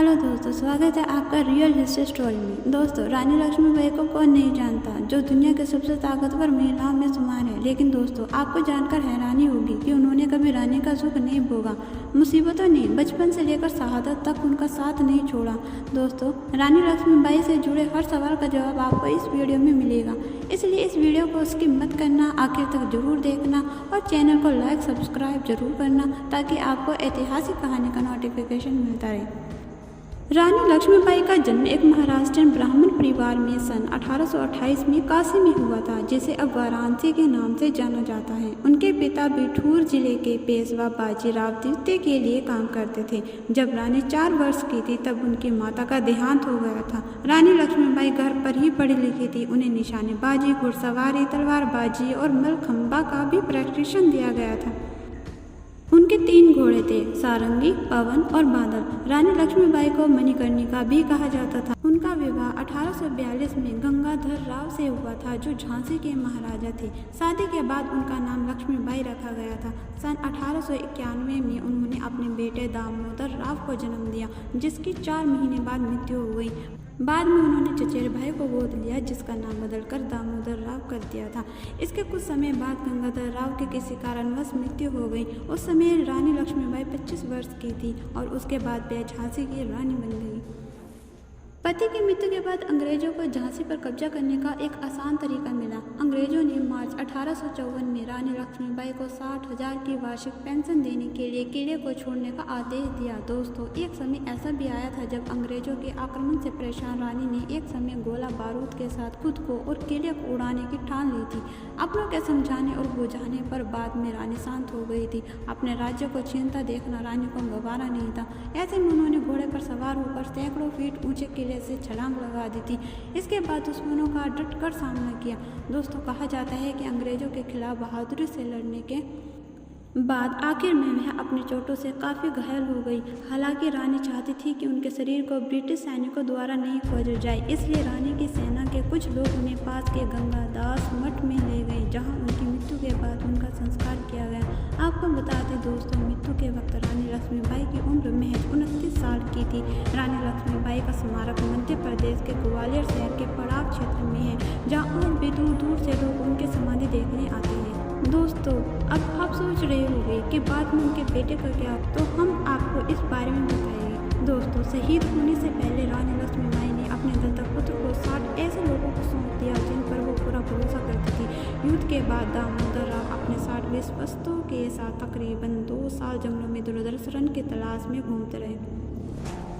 Hello दोस्तों, स्वागत है आपका रियल हिस्ट्री स्टोरी में। दोस्तों, रानी लक्ष्मीबाई को कौन नहीं जानता, जो दुनिया के सबसे ताकतवर महिलाओं में शुमार है। लेकिन दोस्तों, आपको जानकर हैरानी होगी कि उन्होंने कभी रानी का सुख नहीं भोगा। मुसीबतों ने बचपन से लेकर शहादत तक उनका साथ नहीं छोड़ा। दोस्तों, रानी लक्ष्मीबाई से जुड़े हर सवाल का जवाब आपको इस वीडियो में मिलेगा, इसलिए इस वीडियो को स्किप मत करना, आखिर तक जरूर देखना और चैनल को लाइक सब्सक्राइब जरूर करना, ताकि आपको ऐतिहासिक कहानी का नोटिफिकेशन मिलता रहे। रानी लक्ष्मीबाई का जन्म एक महाराष्ट्रियन ब्राह्मण परिवार में सन 1828 में काशी में हुआ था, जिसे अब वाराणसी के नाम से जाना जाता है। उनके पिता बिठूर जिले के पेशवा बाजीराव द्वितीय के लिए काम करते थे। जब रानी 4 वर्ष की थी तब उनकी माता का देहांत हो गया था। रानी लक्ष्मीबाई घर पर ही पढ़ी लिखी थी। उन्हें निशानेबाजी, घुड़सवारी, तलवारबाजी और मलखंबा का भी प्रशिक्षण दिया गया था। उनके 3 घोड़े थे, सारंगी, पवन और बादल। रानी लक्ष्मीबाई को मणिकर्णिका भी कहा जाता था। उनका विवाह 1842 में गंगाधर राव से हुआ था, जो झांसी के महाराजा थे। शादी के बाद उनका नाम लक्ष्मीबाई रखा गया था। सन 1891 में उन्होंने अपने बेटे दामोदर राव को जन्म दिया, जिसकी 4 महीने बाद मृत्यु हो गई। बाद में उन्होंने चचेरे भाई को गोद लिया, जिसका नाम बदलकर दामोदर राव कर दिया था। इसके कुछ समय बाद गंगाधर राव के किसी कारणवश मृत्यु हो गई। उस समय रानी लक्ष्मीबाई 25 वर्ष की थी और उसके बाद वे झांसी की रानी बन गई। पति की मृत्यु के बाद अंग्रेजों को झांसी पर कब्जा करने का एक आसान तरीका मिला। अंग्रेजों ने मार्च 1854 में रानी लक्ष्मीबाई को 60,000 की वार्षिक पेंशन देने के लिए किले को छोड़ने का आदेश दिया। दोस्तों, एक समय ऐसा भी आया था जब अंग्रेजों के आक्रमण से परेशान रानी ने एक समय गोला बारूद के साथ खुद को और किले को उड़ाने की ठान ली थी। अपनों के समझाने और बुझाने पर बाद में रानी शांत हो गई थी। अपने राज्य को छीनता देखना रानी को गवारा नहीं था। ऐसे में उन्होंने घोड़े पर सवार होकर सैकड़ों फीट ऊंचे किले से छलांग लगा दी थी। इसके बाद दुश्मनों का डटकर सामना किया। दोस्तों, कहा जाता है कि अंग्रेजों के खिलाफ बहादुरी से लड़ने के बाद आखिर में वह अपनी चोटों से काफ़ी घायल हो गई। हालांकि रानी चाहती थी कि उनके शरीर को ब्रिटिश सैनिकों द्वारा नहीं खोजा जाए, इसलिए रानी की सेना के कुछ लोग उन्हें पास के गंगादास मठ में ले गए, जहां उनकी मृत्यु के बाद उनका संस्कार किया गया। आपको बता दें दोस्तों, मृत्यु के वक्त रानी लक्ष्मीबाई की उम्र महज 29 साल की थी। रानी लक्ष्मीबाई का स्मारक मध्य प्रदेश के ग्वालियर शहर के पड़ाव क्षेत्र में है, जहाँ और भी दूर दूर से लोग उनकी समाधि देखने आते हैं। दोस्तों, अब आप सोच रहे होंगे कि बाद में उनके बेटे का क्या, तो हम आपको इस बारे में बताएंगे। दोस्तों, शहीद होने से पहले रानी लक्ष्मीबाई ने अपने दत्तक पुत्र को 60 ऐसे लोगों को सौंप दिया जिन पर वो पूरा भरोसा करती थी। युद्ध के बाद दामोदर राव अपने 60 विश्वस्तों के साथ तकरीबन 2 साल जंगलों में दूरदर्शन की तलाश में घूमते रहे,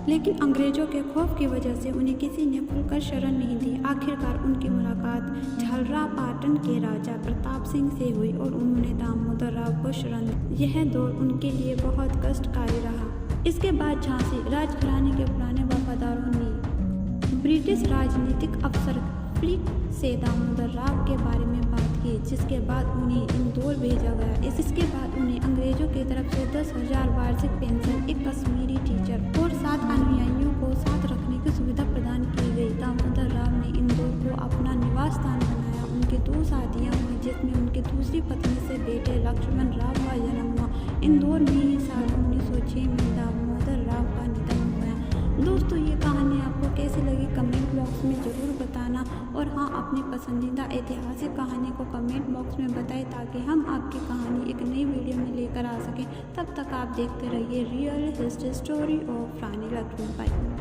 लेकिन अंग्रेजों के खौफ की वजह से उन्हें किसी ने खुलकर शरण नहीं दी। आखिरकार उनकी मुलाकात झालरापाटन के राजा प्रताप सिंह से हुई और उन्होंने दामोदर राव को शरण दी। यह दौर उनके लिए बहुत कष्टकारी रहा। इसके बाद झांसी राजघराने के पुराने वफादारों ने ब्रिटिश राजनीतिक अफसर फ्लिक से दामोदर राव के बारे में बात की, जिसके बाद उन्हें इंदौर भेजा गया। इसके बाद उन्हें अंग्रेजों की तरफ से 10,000 वार्षिक पेंशन, एक कश्मीरी टीचर और 7 अनुयायियों को साथ रखने की सुविधा प्रदान की गई। दामोदर राव ने इंदौर को अपना निवास स्थान बनाया। उनकी 2 शादियाँ हुई, जिसमें उनकी दूसरी पत्नी से बेटे लक्ष्मण राव का जन्म हुआ। इंदौर में ही साल 1906 में दामोदर राव का निधन हुआ। दोस्तों, ये कहानी आपको कैसी लगी कमेंट बॉक्स में ज़रूर बताना, और हाँ, अपनी पसंदीदा ऐतिहासिक कहानी को कमेंट बॉक्स में बताएं, ताकि हम आपकी कहानी एक नई वीडियो में लेकर आ सकें। तब तक आप देखते रहिए real history story of Rani Lakshmibai.